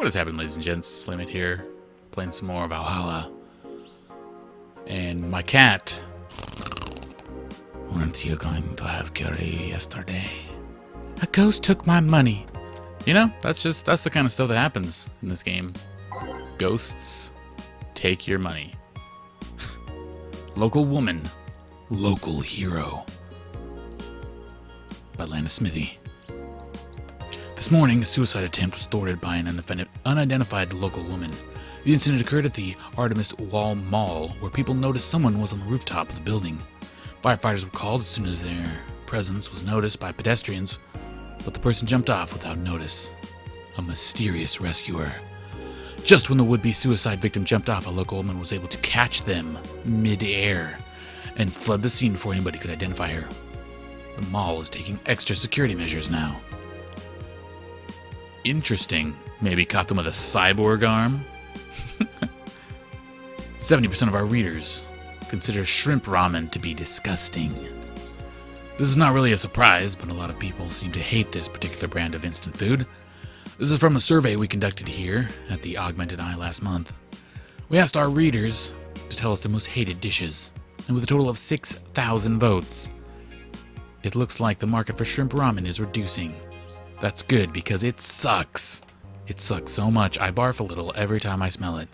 What is happening, ladies and gents? Slimit here, playing some more Valhalla. And my cat... Weren't you going to have curry yesterday? A ghost took my money. You know, that's the kind of stuff that happens in this game. Ghosts take your money. Local woman. Local hero. By Lana Smithy. This morning, a suicide attempt was thwarted by an unidentified local woman. The incident occurred at the Artemis Wall Mall, where people noticed someone was on the rooftop of the building. Firefighters were called as soon as their presence was noticed by pedestrians, but the person jumped off without notice. A mysterious rescuer. Just when the would-be suicide victim jumped off, a local woman was able to catch them mid-air and flood the scene before anybody could identify her. The mall is taking extra security measures now. Interesting. Maybe caught them with a cyborg arm? 70% of our readers consider shrimp ramen to be disgusting. This is not really a surprise, but a lot of people seem to hate this particular brand of instant food. This is from a survey we conducted here at the Augmented Eye last month. We asked our readers to tell us their most hated dishes, and with a total of 6,000 votes, it looks like the market for shrimp ramen is reducing. That's good, because it sucks. It sucks so much, I barf a little every time I smell it.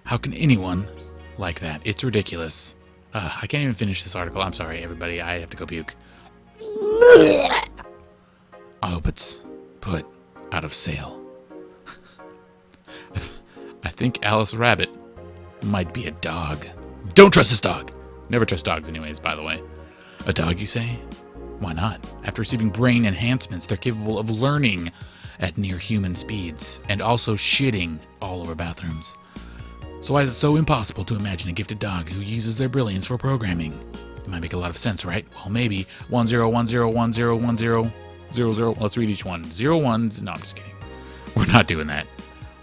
How can anyone like that? It's ridiculous. I can't even finish this article. I'm sorry, everybody. I have to go puke. I hope it's put out of sale. I think Alice Rabbit might be a dog. Don't trust this dog! Never trust dogs anyways, by the way. A dog, you say? Why not? After receiving brain enhancements, they're capable of learning at near human speeds, and also shitting all over bathrooms. So why is it so impossible to imagine a gifted dog who uses their brilliance for programming? It might make a lot of sense, right? Well, maybe. 10101000. Let's read each one. 01. No, I'm just kidding. We're not doing that.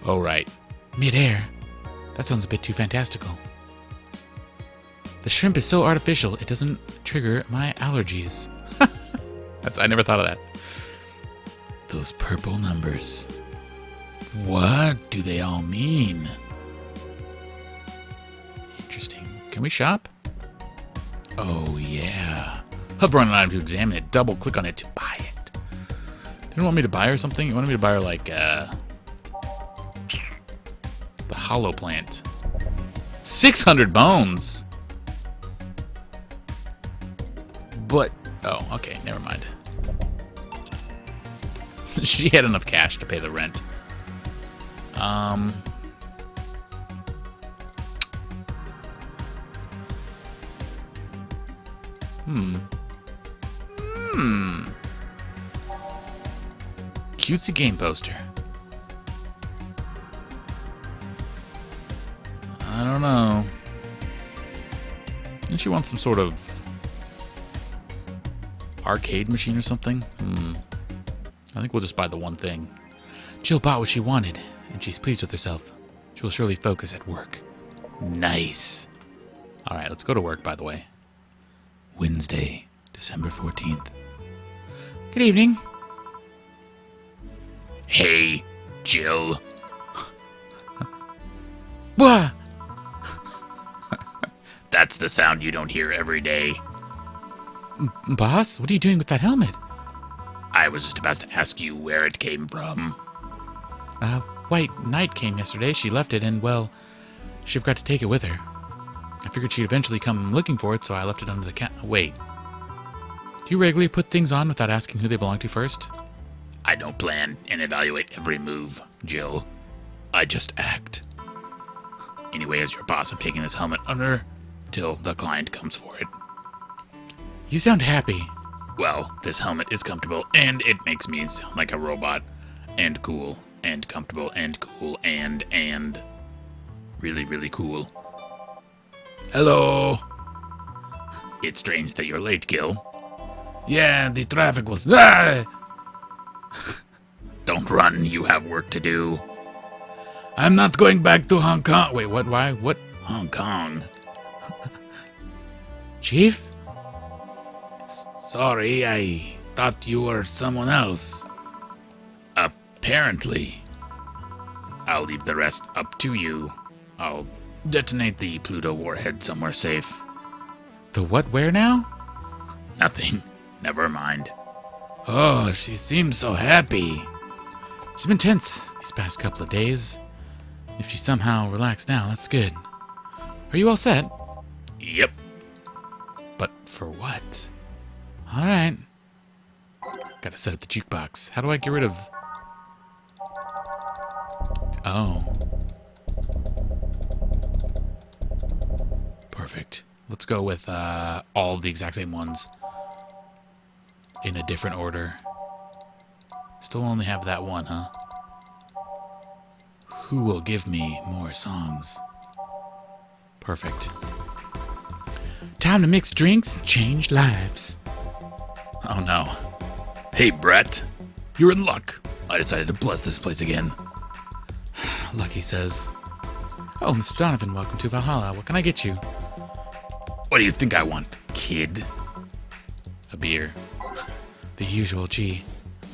Oh, right. Mid-air. That sounds a bit too fantastical. The shrimp is so artificial, it doesn't trigger my allergies. I never thought of that. Those purple numbers. What do they all mean? Interesting. Can we shop? Oh, yeah. Hover on an item to examine it. Double click on it to buy it. Didn't want me to buy her something? You wanted me to buy her, like, the hollow plant. 600 bones! But, oh, okay, never mind. She had enough cash to pay the rent. Cutesy game poster. I don't know. And she wants some sort of arcade machine or something? I think we'll just buy the one thing. Jill bought what she wanted, and she's pleased with herself. She will surely focus at work. Nice. Alright, let's go to work, by the way. Wednesday, December 14th. Good evening. Hey, Jill. What? That's the sound you don't hear every day. Boss, what are you doing with that helmet? I was just about to ask you where it came from. White Knight came yesterday. She left it, and, well, she forgot to take it with her. I figured she'd eventually come looking for it, so I left it under the Wait. Do you regularly put things on without asking who they belong to first? I don't plan and evaluate every move, Jill. I just act. Anyway, as your boss, I'm taking this helmet under till the client comes for it. You sound happy. Well, this helmet is comfortable, and it makes me sound like a robot. And cool, and comfortable, and cool, and really, really cool. Hello. It's strange that you're late, Gil. Yeah, the traffic was... Don't run, you have work to do. I'm not going back to Hong Kong. Wait, what? Why? What? Hong Kong. Chief? Sorry, I thought you were someone else. Apparently. I'll leave the rest up to you. I'll detonate the Pluto warhead somewhere safe. The what where now? Nothing. Never mind. Oh, she seems so happy. She's been tense these past couple of days. If she somehow relaxed now, that's good. Are you all set? Yep. But for what? Alright. Gotta set up the jukebox. How do I get rid of... Oh. Perfect. Let's go with all the exact same ones. In a different order. Still only have that one, huh? Who will give me more songs? Perfect. Time to mix drinks and change lives. Oh no. Hey, Brett. You're in luck. I decided to bless this place again. Lucky says. Oh, Mr. Donovan, welcome to Valhalla. What can I get you? What do you think I want, kid? A beer. The usual, gee.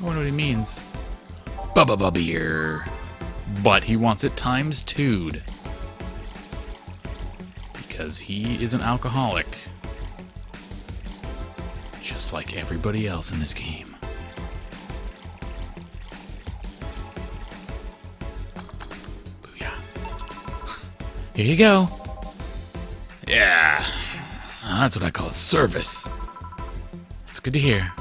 I wonder what he means. Bubba beer. But he wants it times 2'd. Because he is an alcoholic. Just like everybody else in this game. Booyah. Here you go. Yeah. That's what I call service. It's good to hear.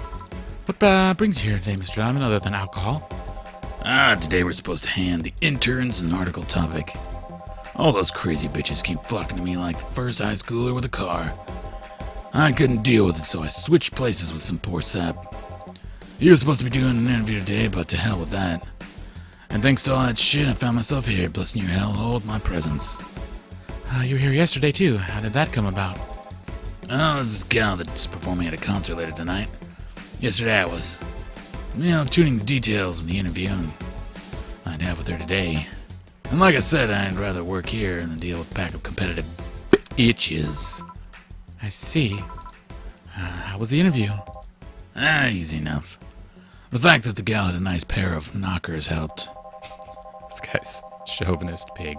What brings you here today, Mr. Donovan, other than alcohol? Today we're supposed to hand the interns an article topic. All those crazy bitches keep flocking to me like the first high schooler with a car. I couldn't deal with it, so I switched places with some poor sap. You were supposed to be doing an interview today, but to hell with that. And thanks to all that shit, I found myself here, blessing your hellhole with my presence. You were here yesterday, too. How did that come about? Oh, this is a gal that's performing at a concert later tonight. Yesterday I was, tuning the details of the interview, and I'd have with her today. And like I said, I'd rather work here than deal with a pack of competitive bitches. I see. How was the interview? Easy enough. The fact that the gal had a nice pair of knockers helped. This guy's chauvinist pig.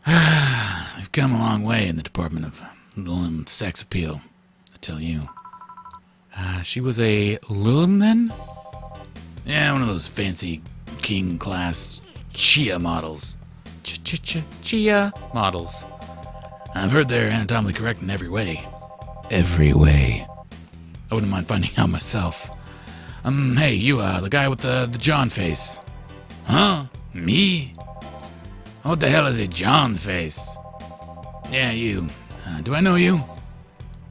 I've come a long way in the department of sex appeal, I tell you. She was a Lilum then? Yeah, one of those fancy king-class Chia models. Chia models. I've heard they're anatomically correct in every way. Every way. I wouldn't mind finding out myself. Hey, you, the guy with the John face. Huh? Me? What the hell is a John face? Yeah, you. Do I know you?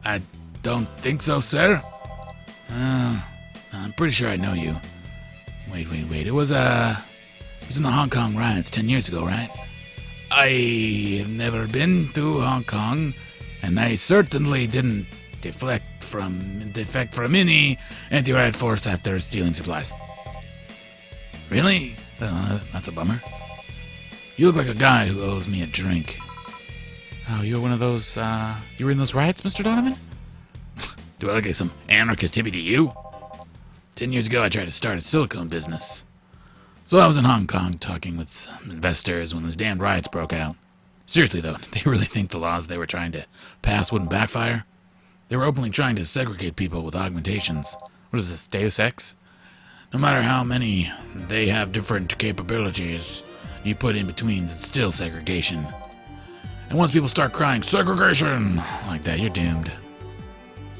I don't think so, sir. I'm pretty sure I know you. Wait. It was in the Hong Kong riots 10 years ago, right? I have never been to Hong Kong, and I certainly didn't defect from any anti-riot force after stealing supplies. Really? That's a bummer. You look like a guy who owes me a drink. Oh, you were one of those, you were in those riots, Mr. Donovan? Do I look like some anarchist hippie to you? 10 years ago, I tried to start a silicone business. So I was in Hong Kong talking with investors when those damn riots broke out. Seriously, though, they really think the laws they were trying to pass wouldn't backfire? They were openly trying to segregate people with augmentations. What is this, Deus Ex? No matter how many they have different capabilities, you put in betweens, it's still segregation. And once people start crying, segregation, like that, you're doomed.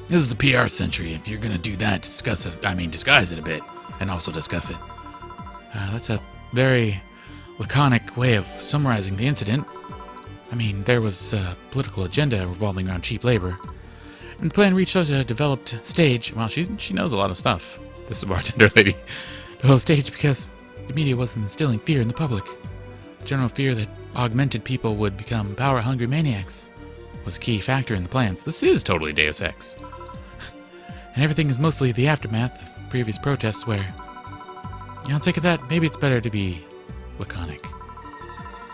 This is the PR century. If you're gonna do that, disguise it a bit, and also discuss it. That's a very laconic way of summarizing the incident. I mean, there was a political agenda revolving around cheap labor. And the plan reached such a developed stage. Well, she knows a lot of stuff, this bartender lady. The whole stage because the media was instilling fear in the public. The general fear that augmented people would become power-hungry maniacs was a key factor in the plans. This is totally Deus Ex. And everything is mostly the aftermath of previous protests where, take it that maybe it's better to be laconic.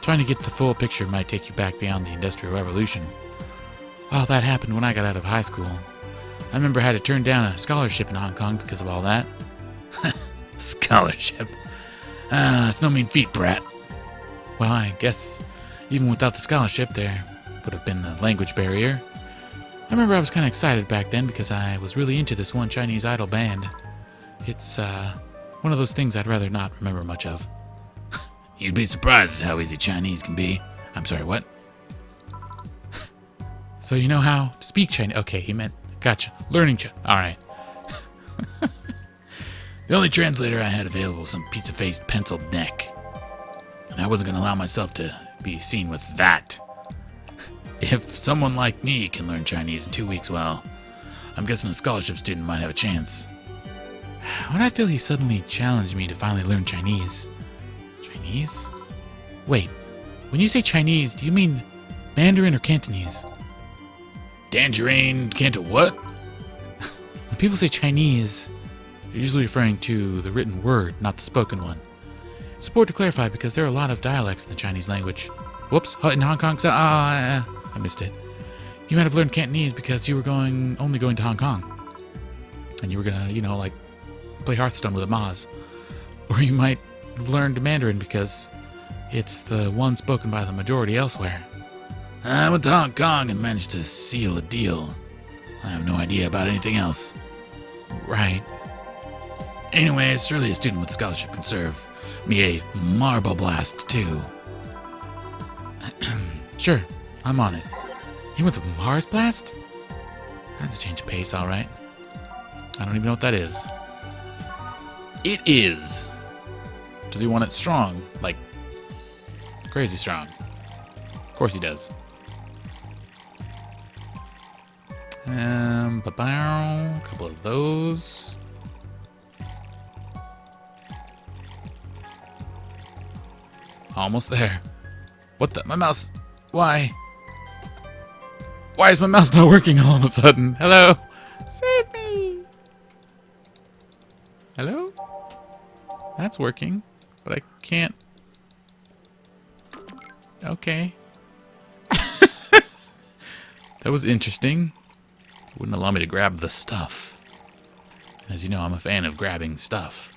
Trying to get the full picture might take you back beyond the Industrial Revolution. All that happened when I got out of high school. I remember I had to turn down a scholarship in Hong Kong because of all that. Scholarship? It's no mean feat, brat. Well, I guess even without the scholarship, there would have been the language barrier. I remember I was kind of excited back then because I was really into this one Chinese idol band. It's one of those things I'd rather not remember much of. You'd be surprised at how easy Chinese can be. I'm sorry, what? So you know how to speak Chinese? Okay, he meant, gotcha. Learning Chinese. All right. The only translator I had available was some pizza-faced penciled neck. And I wasn't going to allow myself to be seen with that. If someone like me can learn Chinese in 2 weeks, well, I'm guessing a scholarship student might have a chance. Why do I feel he suddenly challenged me to finally learn Chinese? Chinese? Wait, when you say Chinese, do you mean Mandarin or Cantonese? Tangerine, Canto what? When people say Chinese, they're usually referring to the written word, not the spoken one. It's important to clarify because there are a lot of dialects in the Chinese language. Whoops, in Hong Kong, I missed it. You might have learned Cantonese because you were only going to Hong Kong. And you were gonna, like, play Hearthstone with a Maz. Or you might have learned Mandarin because it's the one spoken by the majority elsewhere. I went to Hong Kong and managed to seal a deal. I have no idea about anything else. Right. Anyway, surely a student with a scholarship can serve me a marble blast, too. Sure, I'm on it. He wants a Mars blast? That's a change of pace, all right. I don't even know what that is. It is. Does he want it strong? Like, crazy strong? Of course he does. A couple of those. Almost there. What the? My mouse. Why? Why is my mouse not working all of a sudden? Hello? Save me! Hello? That's working, but I can't. Okay. That was interesting. Wouldn't allow me to grab the stuff. As you know, I'm a fan of grabbing stuff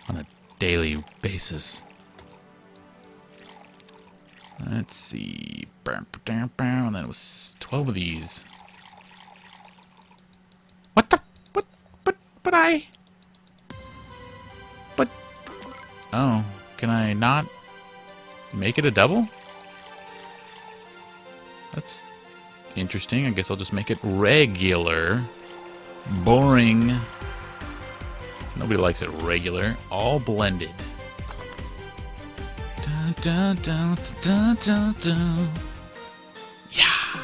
on a daily basis. Let's see. And then it was 12 of these. What the? But. Oh, can I not make it a double? That's interesting. I guess I'll just make it regular. Boring. Nobody likes it regular. All blended. Dun, dun, dun, dun, dun. Yeah.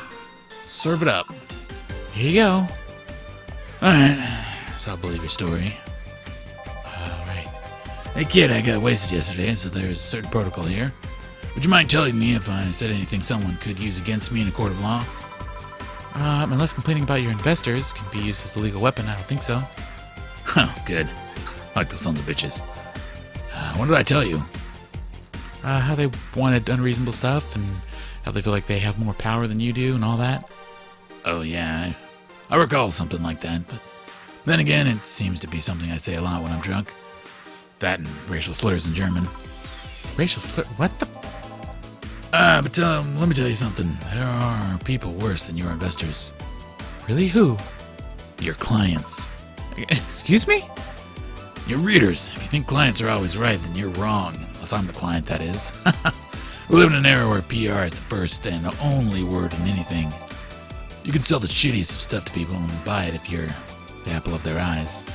Serve it up. Here you go. Alright. So I'll believe your story. Alright. Hey kid, I got wasted yesterday, so there's a certain protocol here. Would you mind telling me if I said anything someone could use against me in a court of law? Unless complaining about your investors can be used as a legal weapon, I don't think so. Oh, good. I like those sons of bitches. What did I tell you? How they wanted unreasonable stuff, and how they feel like they have more power than you do, and all that. Oh, yeah, I recall something like that, but then again, it seems to be something I say a lot when I'm drunk. That and racial slurs in German. Racial slur? What the? But let me tell you something. There are people worse than your investors. Really? Who? Your clients. Excuse me? Your readers. If you think clients are always right, then you're wrong. Unless I'm the client, that is. We live in an era where PR is the first and only word in anything. You can sell the shittiest of stuff to people and buy it if you're the apple of their eyes.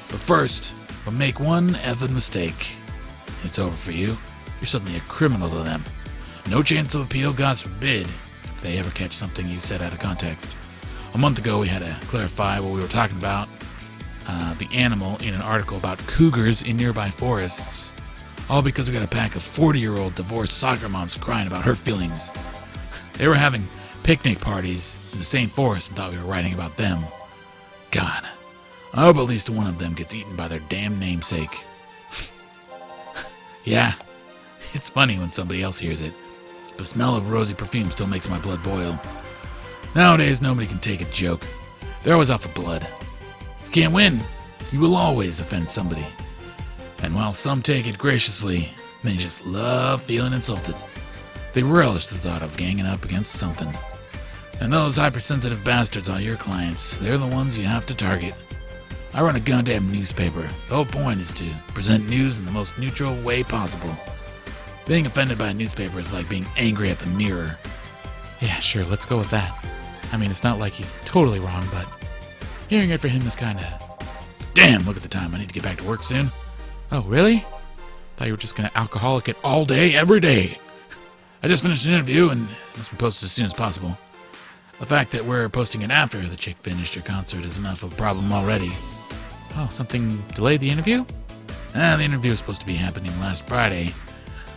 But first, if I make one effing mistake, it's over for you. You're suddenly a criminal to them. No chance of appeal, God forbid, if they ever catch something you said out of context. A month ago, we had to clarify what we were talking about. The animal in an article about cougars in nearby forests. All because we got a pack of 40-year-old divorced soccer moms crying about hurt feelings. They were having picnic parties in the same forest and thought we were writing about them. God, I hope at least one of them gets eaten by their damn namesake. Yeah, it's funny when somebody else hears it. The smell of rosy perfume still makes my blood boil. Nowadays, nobody can take a joke. They're always out for blood. You can't win. You will always offend somebody. And while some take it graciously, Many just love feeling insulted. They relish the thought of ganging up against something. And those hypersensitive bastards are your clients. They're the ones you have to target. I run a goddamn newspaper. The whole point is to present news in the most neutral way possible. Being offended by a newspaper is like being angry at the mirror. Yeah, sure, let's go with that. I mean, it's not like he's totally wrong, but hearing it for him is kinda... Damn, look at the time. I need to get back to work soon. Oh, really? Thought you were just gonna alcoholic it all day, every day. I just finished an interview and it must be posted as soon as possible. The fact that we're posting it after the chick finished her concert is enough of a problem already. Oh, something delayed the interview? The interview was supposed to be happening last Friday.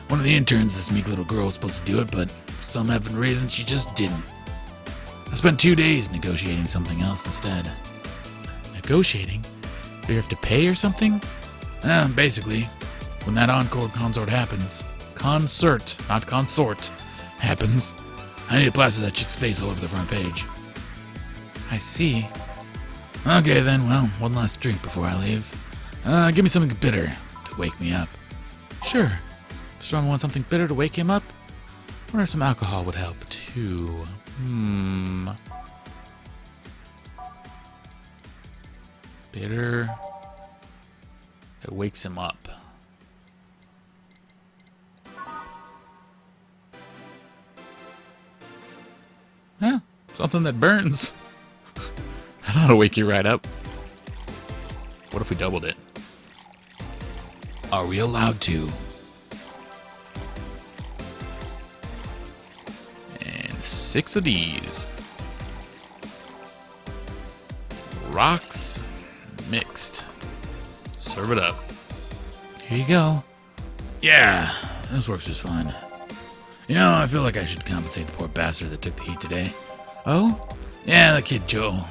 One of the interns, this meek little girl, was supposed to do it, but for some effing reason she just didn't. I spent 2 days negotiating something else instead. Negotiating? Do you have to pay or something? Basically, when that encore concert happens, concert, not consort, happens, I need to plaster that chick's face all over the front page. I see. Okay then, well, one last drink before I leave. Give me something bitter to wake me up. Sure. Strong wants something bitter to wake him up? I wonder if some alcohol would help, too. Bitter. It wakes him up. Yeah, something that burns. That ought to wake you right up. What if we doubled it? Are we allowed to? And 6 of these. Rocks mixed. Serve it up. Here you go. Yeah, this works just fine. You know, I feel like I should compensate the poor bastard that took the heat today. Oh? Yeah, the kid Joe,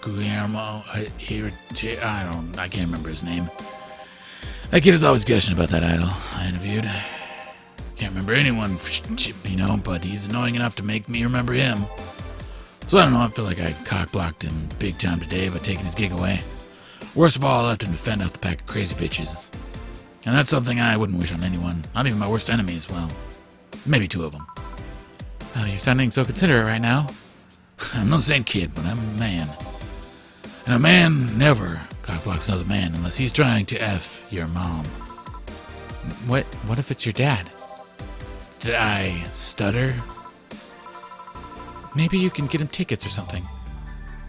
Guillermo, I can't remember his name. That kid is always gushing about that idol I interviewed. Can't remember anyone, but he's annoying enough to make me remember him. So I don't know, I feel like I cock-blocked him big time today by taking his gig away. Worst of all, I left him to fend off the pack of crazy bitches. And that's something I wouldn't wish on anyone, not even my worst enemies, well, maybe 2 of them. Oh, you're sounding so considerate right now. I'm no saint kid, but I'm a man. And a man never cockblocks another man unless he's trying to F your mom. What if it's your dad? Did I stutter? Maybe you can get him tickets or something.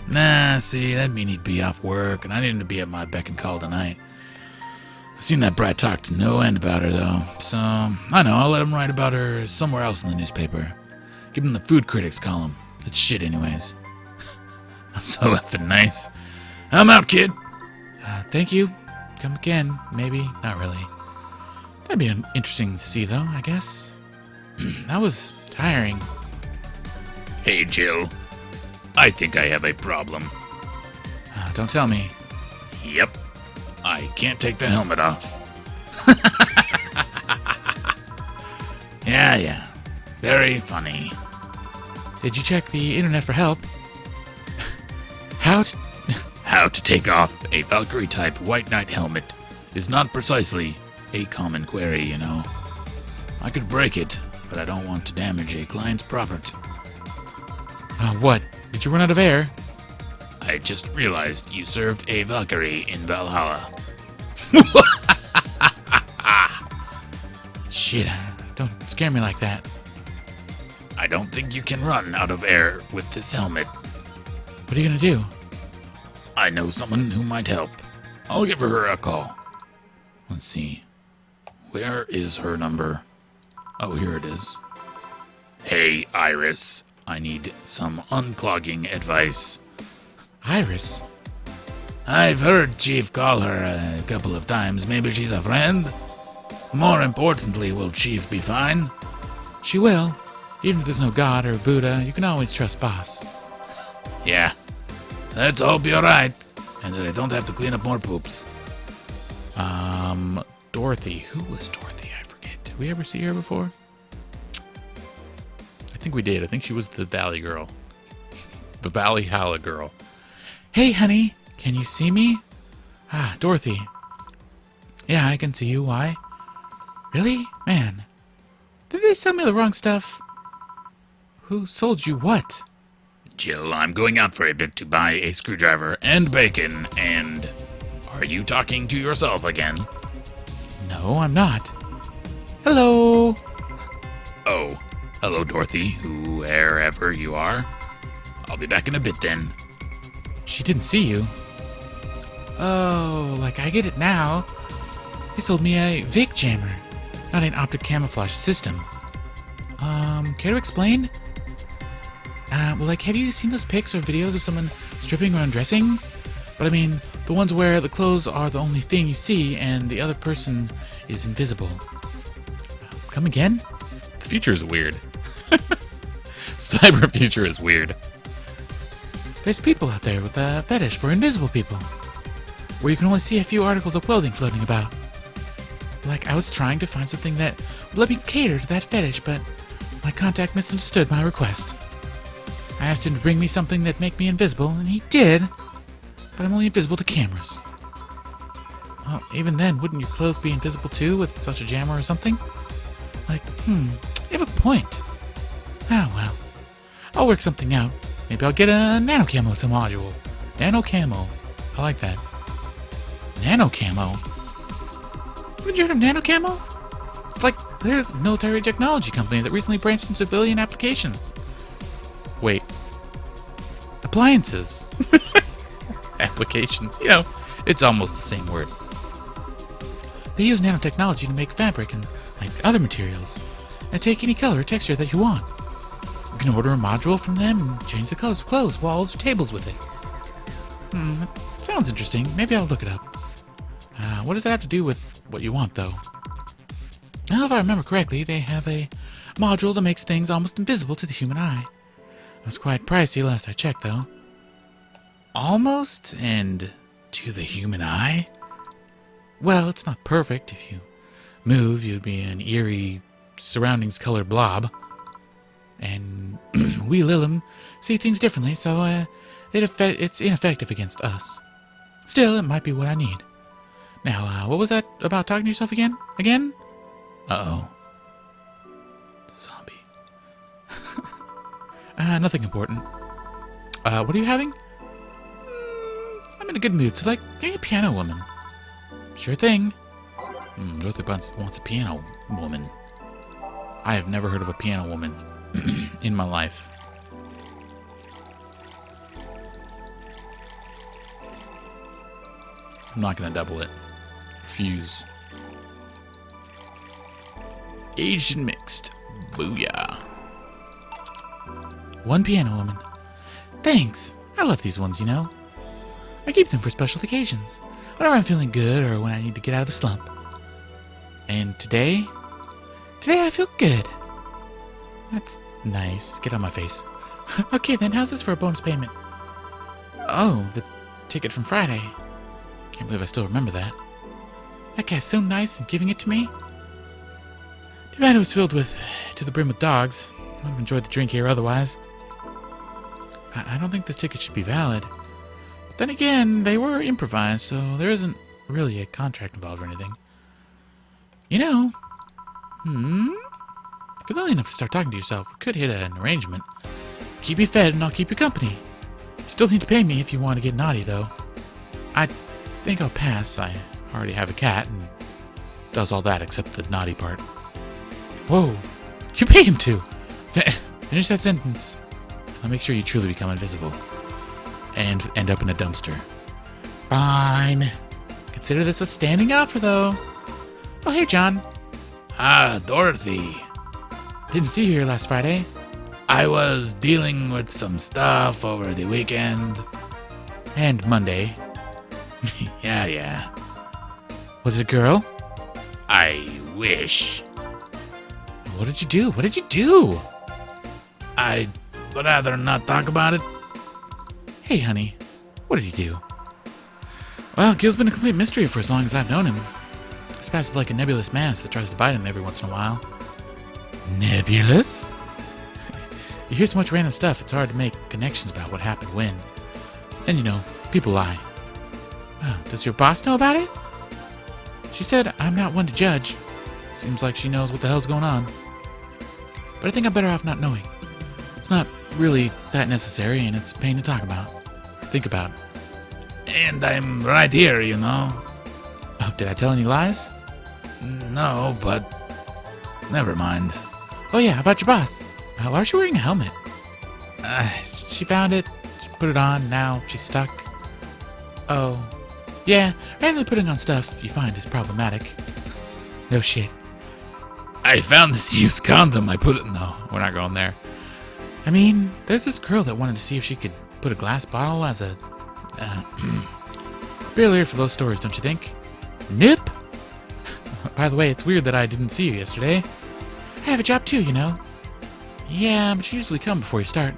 Nah, see, that'd mean he'd be off work, and I need him to be at my beck and call tonight. I've seen that brat talk to no end about her, though, so I know, I'll let him write about her somewhere else in the newspaper. Give him the food critics column. It's shit anyways. I'm so effing nice. I'm out, kid. Thank you. Come again. Maybe. Not really. That'd be interesting to see, though, I guess. That was tiring. Hey, Jill. I think I have a problem. Don't tell me. Yep. I can't take the helmet off. Yeah. Very funny. Did you check the internet for help? How to take off a Valkyrie-type White Knight helmet is not precisely a common query, you know. I could break it, but I don't want to damage a client's property. What? Did you run out of air? I just realized you served a Valkyrie in Valhalla. Shit, don't scare me like that. I don't think you can run out of air with this helmet. What are you gonna do? I know someone who might help. I'll give her a call. Let's see. Where is her number? Oh, here it is. Hey, Iris. I need some unclogging advice. Iris? I've heard Chief call her a couple of times. Maybe she's a friend? More importantly, will Chief be fine? She will. Even if there's no God or Buddha, you can always trust Boss. Yeah. Let's hope you're right, and that I don't have to clean up more poops. Dorothy. Who was Dorothy? I forget. Did we ever see her before? I think we did. I think she was the Valley girl. The Valhalla girl. Hey, honey. Can you see me? Dorothy. Yeah, I can see you. Why? Really? Man. Did they sell me the wrong stuff? Who sold you what? Jill, I'm going out for a bit to buy a screwdriver and bacon, and... Are you talking to yourself again? No, I'm not. Hello? Oh, hello, Dorothy, wherever you are. I'll be back in a bit then. She didn't see you. Oh, like I get it now. They sold me a Vic jammer, not an optic camouflage system. Care to explain? Well, like, have you seen those pics or videos of someone stripping or undressing? But I mean, the ones where the clothes are the only thing you see and the other person is invisible. Come again? The future is weird. Cyber future is weird. There's people out there with a fetish for invisible people, where you can only see a few articles of clothing floating about. Like, I was trying to find something that would let me cater to that fetish, but my contact misunderstood my request. I asked him to bring me something that'd make me invisible, and he did, but I'm only invisible to cameras. Well, even then, wouldn't your clothes be invisible too with such a jammer or something? Like, you have a point. Oh well. I'll work something out. Maybe I'll get a nano camo module. Nano camo. I like that. Nano camo? Haven't you heard of nano camo? It's like there's a military technology company that recently branched into civilian applications. Wait. Appliances. Applications. You know, it's almost the same word. They use nanotechnology to make fabric and like other materials, and take any color or texture that you want. You can order a module from them and change the colors of clothes, walls, or tables with it. That sounds interesting. Maybe I'll look it up. What does that have to do with what you want, though? Now, if I remember correctly, they have a module that makes things almost invisible to the human eye. It was quite pricey last I checked, though. Almost? And to the human eye? Well, it's not perfect. If you move, you'd be an eerie, surroundings-colored blob. And we Lilum see things differently, so it's ineffective against us. Still, it might be what I need. Now, what was that about talking to yourself again? Uh-oh. Zombie. Nothing important. What are you having? I'm in a good mood, so give me a piano woman. Sure thing. Dorothy wants a piano woman. I have never heard of a piano woman in my life. I'm not gonna double it. Refuse. Aged and mixed. Booyah. One piano woman. Thanks. I love these ones, you know. I keep them for special occasions. Whenever I'm feeling good or when I need to get out of a slump. And today I feel good. That's nice. Get on my face. Okay then, how's this for a bonus payment? Oh, the ticket from Friday. Can't believe I still remember that. That guy's so nice in giving it to me. Too bad it was filled to the brim with dogs. I would have enjoyed the drink here otherwise. I don't think this ticket should be valid. But then again, they were improvised, so there isn't really a contract involved or anything. You know, if you're willing enough to start talking to yourself, we could hit an arrangement. Keep me fed and I'll keep you company. You still need to pay me if you want to get naughty, though. I think I'll pass. I already have a cat and does all that except the naughty part. Whoa, you pay him to. Finish that sentence. I'll make sure you truly become invisible. And end up in a dumpster. Fine. Consider this a standing offer, though. Oh, hey, John. Ah, Dorothy. Didn't see you here last Friday. I was dealing with some stuff over the weekend. And Monday. Yeah. Was it a girl? I wish. What did you do? I'd rather not talk about it. Hey, honey. What did he do? Well, Gil's been a complete mystery for as long as I've known him. He's passed like a nebulous mass that tries to bite him every once in a while. Nebulous? You hear so much random stuff, it's hard to make connections about what happened when. And, people lie. Does your boss know about it? She said I'm not one to judge, Seems like she knows what the hell's going on. But I think I'm better off not knowing. It's not really that necessary, and it's a pain to talk about. Think about. And I'm right here, you know. Oh, did I tell any lies? No, but never mind. Oh yeah, how about your boss? Why was she wearing a helmet? She found it, she put it on, now she's stuck. Oh. Yeah, randomly putting on stuff you find is problematic. No shit. I found this used condom. I put it... No, we're not going there. I mean, there's this girl that wanted to see if she could put a glass bottle as a... barely here for those stories, don't you think? Nope. By the way, it's weird that I didn't see you yesterday. I have a job too, you know. Yeah, but you usually come before you start.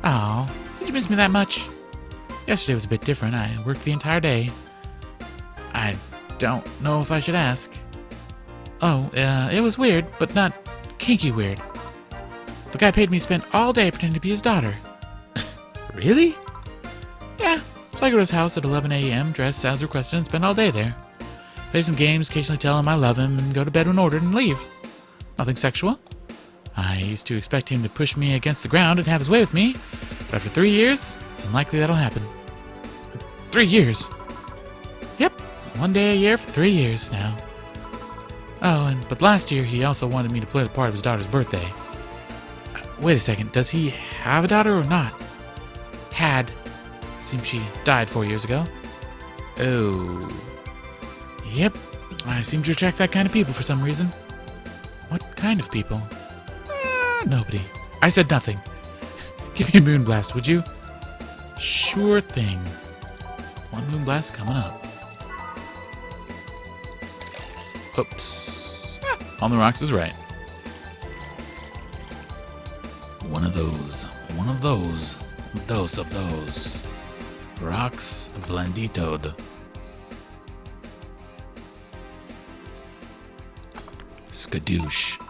Oh, did you miss me that much? Yesterday was a bit different. I worked the entire day. I don't know if I should ask. Oh, it was weird, but not kinky weird. The guy paid me to spend all day pretending to be his daughter. Really? Yeah, so I go to his house at 11 a.m., dress as requested, and spend all day there. Play some games, occasionally tell him I love him, and go to bed when ordered and leave. Nothing sexual. I used to expect him to push me against the ground and have his way with me, but after 3 years, it's unlikely that'll happen. 3 years? Yep, 1 day a year for 3 years now. Oh, but last year he also wanted me to play the part of his daughter's birthday. Wait a second, does he have a daughter or not? Had. Seems she died 4 years ago. Oh. Yep, I seem to attract that kind of people for some reason. What kind of people? Nobody. I said nothing. Give me a moonblast, would you? Sure thing. One moonblast coming up. Oops. On the rocks is right. One of those. Dose of those. Rocks blenditoed. Skadoosh.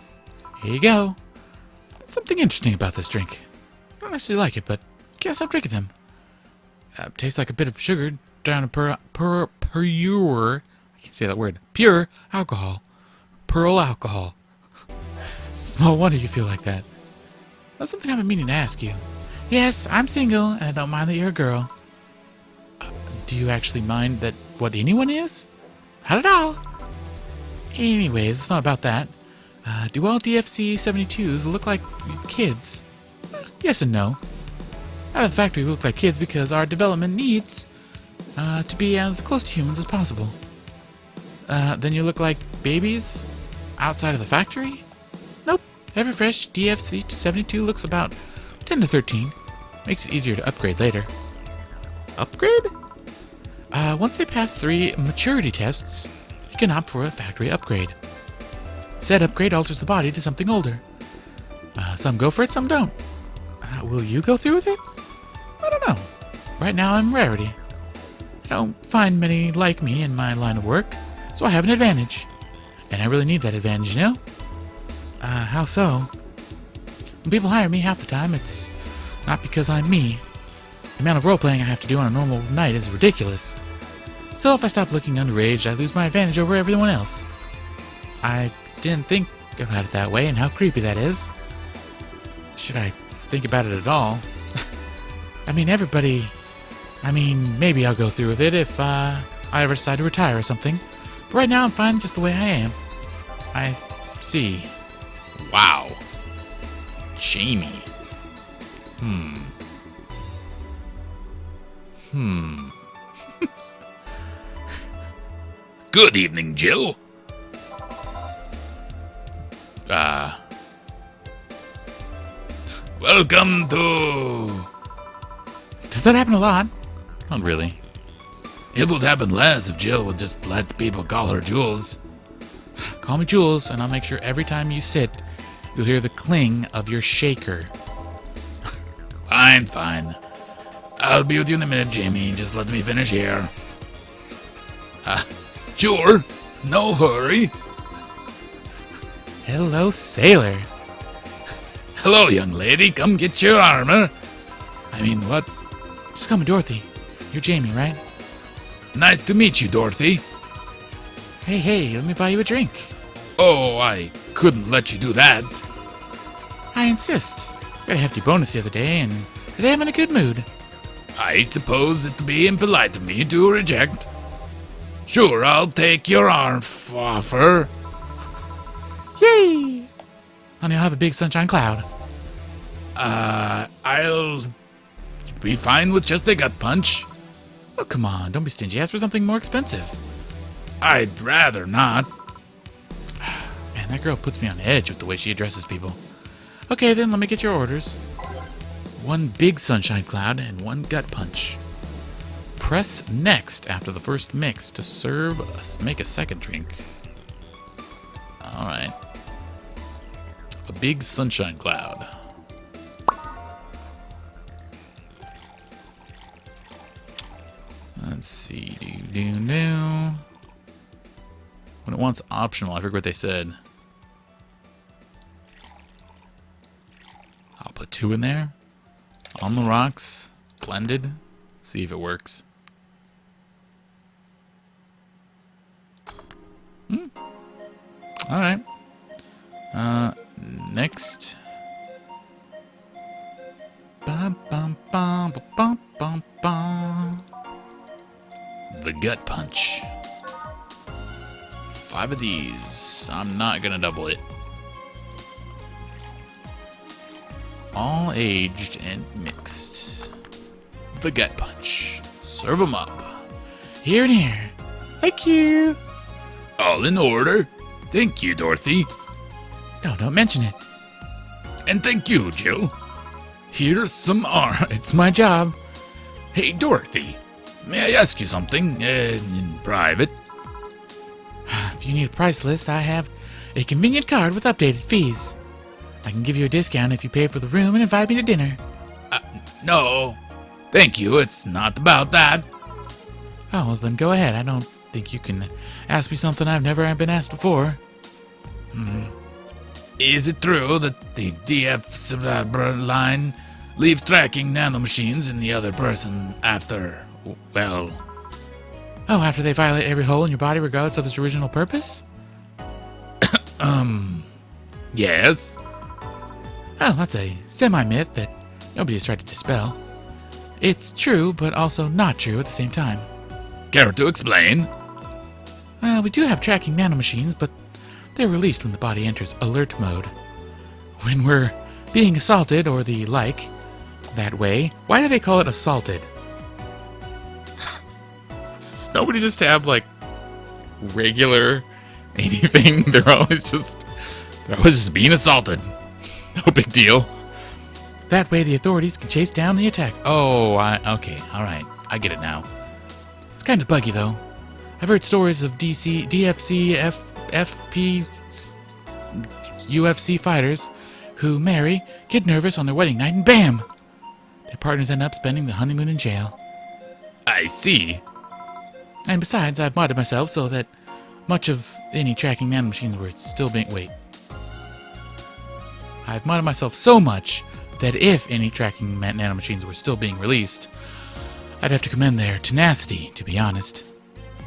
Here you go. Something interesting about this drink. I don't actually like it, but can't stop drinking them. Tastes like a bit of sugar down in pure, I can't say that word, pure alcohol. Pearl alcohol. Small wonder you feel like that. That's something I've been meaning to ask you. Yes, I'm single, and I don't mind that you're a girl. Do you actually mind that what anyone is? Not at all. Anyways, it's not about that. Do all DFC-72s look like kids? Yes and no. Out of the factory, we look like kids because our development needs to be as close to humans as possible. Then you look like babies outside of the factory? Nope. Every fresh DFC-72 looks about 10 to 13. Makes it easier to upgrade later. Upgrade? Once they pass 3 maturity tests, you can opt for a factory upgrade. Said upgrade alters the body to something older. Some go for it, some don't. Will you go through with it? I don't know. Right now I'm rarity. I don't find many like me in my line of work, so I have an advantage. And I really need that advantage, you know? How so? When people hire me half the time, it's not because I'm me. The amount of role-playing I have to do on a normal night is ridiculous. So if I stop looking underage, I lose my advantage over everyone else. I didn't think about it that way, and how creepy that is. Should I think about it at all? I mean, maybe I'll go through with it if I ever decide to retire or something. But right now I'm fine just the way I am. I see. Wow. Jamie. Good evening, Jill. Welcome to... Does that happen a lot? Not really. It would happen less if Jill would just let people call her Jules. Call me Jules, and I'll make sure every time you sit, you'll hear the cling of your shaker. Fine. I'll be with you in a minute, Jamie. Just let me finish here. Sure. No hurry. Hello, sailor. Hello, young lady. Come get your armor. I mean, what? Just call me Dorothy. You're Jamie, right? Nice to meet you, Dorothy. Hey, let me buy you a drink. Oh, I couldn't let you do that. I insist. Got a hefty bonus the other day, and today I'm in a good mood. I suppose it'd be impolite of me to reject. Sure, I'll take your offer. Yay! Honey, I'll have a big sunshine cloud. I'll be fine with just a gut punch. Oh, come on. Don't be stingy. Ask for something more expensive. I'd rather not. Man, that girl puts me on edge with the way she addresses people. Okay, then let me get your orders. 1 big sunshine cloud and 1 gut punch. Press next after the first mix to make a second drink. Alright. A big sunshine cloud. Let's see. When it wants optional, I forget what they said. I'll put 2 in there. On the rocks. Blended. See if it works. Alright. Next. Bum, bum, bum, bum, bum, bum. The gut punch. 5 of these. I'm not gonna double it. All aged and mixed. The gut punch. Serve 'em up. Here and here. Thank you. All in order. Thank you, Dorothy. No, don't mention it. And thank you, Jill. Here's some It's my job. Hey, Dorothy. May I ask you something, in private? If you need a price list, I have a convenient card with updated fees. I can give you a discount if you pay for the room and invite me to dinner. No. Thank you, it's not about that. Oh, well then go ahead. I don't think you can ask me something I've never been asked before. Is it true that the DF line leaves tracking nanomachines in the other person after, well... Oh, after they violate every hole in your body regardless of its original purpose? Yes? Oh, that's a semi-myth that nobody has tried to dispel. It's true, but also not true at the same time. Care to explain? We do have tracking nanomachines, but they're released when the body enters alert mode. When we're being assaulted or the like, that way. Why do they call it assaulted? Does nobody just have, like, regular anything? They're always just being assaulted. No big deal. That way the authorities can chase down the attack. Oh, okay, alright. I get it now. It's kind of buggy, though. I've heard stories of DFC, FP, UFC fighters who marry, get nervous on their wedding night, and BAM! Their partners end up spending the honeymoon in jail. I see. And besides, I've modded myself so that much of any tracking nanomachines were still being... Wait. I've modded myself so much that if any tracking nanomachines were still being released, I'd have to commend their tenacity, to be honest.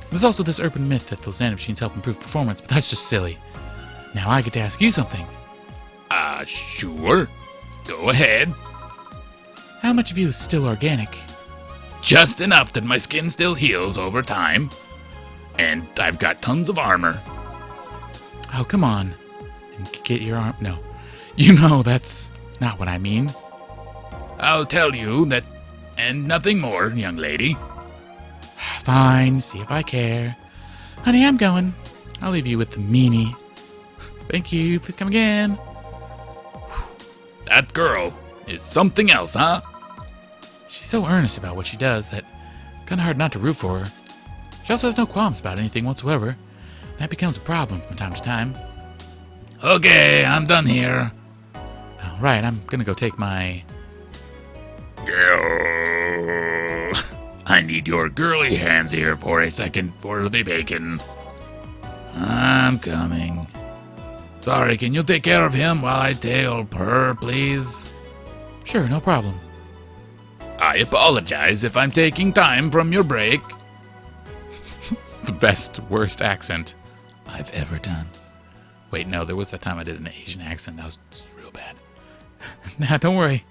There's also this urban myth that those nanomachines help improve performance, but that's just silly. Now I get to ask you something. Sure. Go ahead. How much of you is still organic? Just enough that my skin still heals over time. And I've got tons of armor. Oh, come on. And get your arm... No. You know that's not what I mean. I'll tell you that, and nothing more, young lady. Fine, see if I care. Honey, I'm going. I'll leave you with the meanie. Thank you, please come again. That girl is something else, huh? She's so earnest about what she does that it's kinda hard not to root for her. She also has no qualms about anything whatsoever. That becomes a problem from time to time. Okay, I'm done here. Alright, I'm gonna go take my... I need your girly hands here for a second for the bacon. I'm coming. Sorry, can you take care of him while I tail her, please? Sure, no problem. I apologize if I'm taking time from your break. It's the best, worst accent I've ever done. Wait, no, there was that time I did an Asian accent. That was real bad. Nah, don't worry.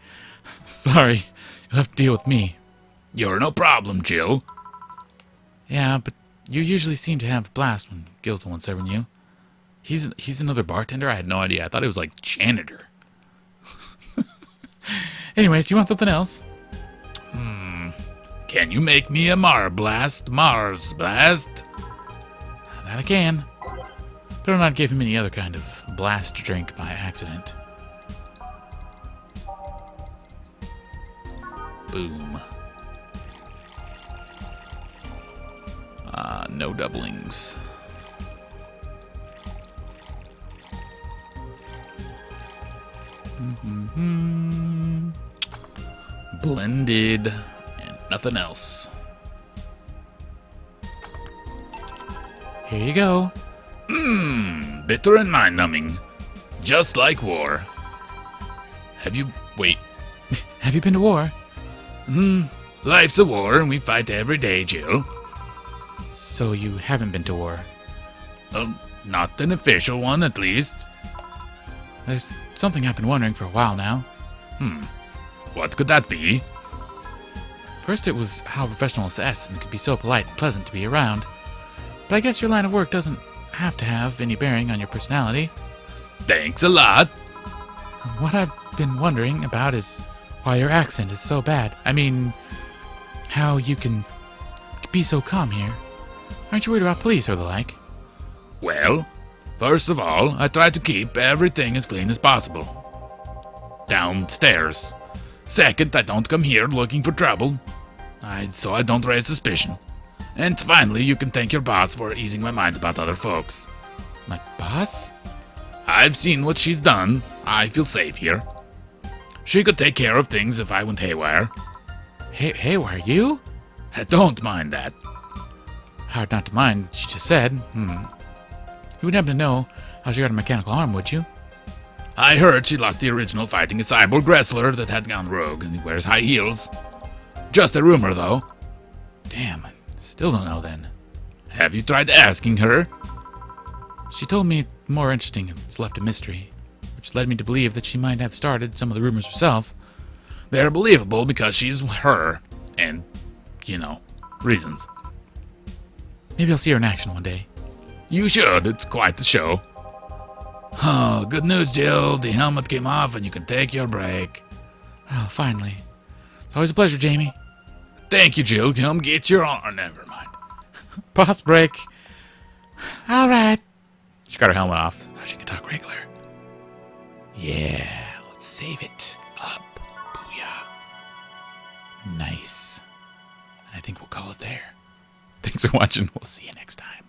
Sorry, you'll have to deal with me. You're no problem, Jill. Yeah, but you usually seem to have a blast when Gil's the one serving you. He's another bartender? I had no idea. I thought he was like janitor. Anyways, do you want something else? Can you make me a Mars Blast? That I can. Better not give him any other kind of blast drink by accident. Boom. No doublings. Blended and nothing else. Here you go. Bitter and mind-numbing. Just like war. Wait. Have you been to war? Life's a war and we fight every day, Jill. So you haven't been to war? Not an official one, at least. There's something I've been wondering for a while now. What could that be? First it was how professionals SS and could be so polite and pleasant to be around. But I guess your line of work doesn't have to have any bearing on your personality. Thanks a lot. What I've been wondering about is why your accent is so bad. I mean, how you can be so calm here. Aren't you worried about police or the like? Well, first of all, I try to keep everything as clean as possible. Downstairs. Second, I don't come here looking for trouble. So I don't raise suspicion. And finally, you can thank your boss for easing my mind about other folks. My boss? I've seen what she's done. I feel safe here. She could take care of things if I went haywire. Haywire, you? I don't mind that. Hard not to mind, she just said. You wouldn't happen to know how she got a mechanical arm, would you? I heard she lost the original fighting a cyborg wrestler that had gone rogue and he wears high heels. Just a rumor, though. Damn, I still don't know then. Have you tried asking her? She told me more interesting it's left a mystery, which led me to believe that she might have started some of the rumors herself. They're believable because she's her, and, reasons. Maybe I'll see her in action one day. You should, it's quite the show. Oh, good news, Jill. The helmet came off and you can take your break. Oh, finally. It's always a pleasure, Jamie. Thank you, Jill. Come get your arm. Never mind. Boss break. All right. She got her helmet off. Now she can talk regular. Yeah, let's save it up. Booyah. Nice. And I think we'll call it there. Thanks for watching. We'll see you next time.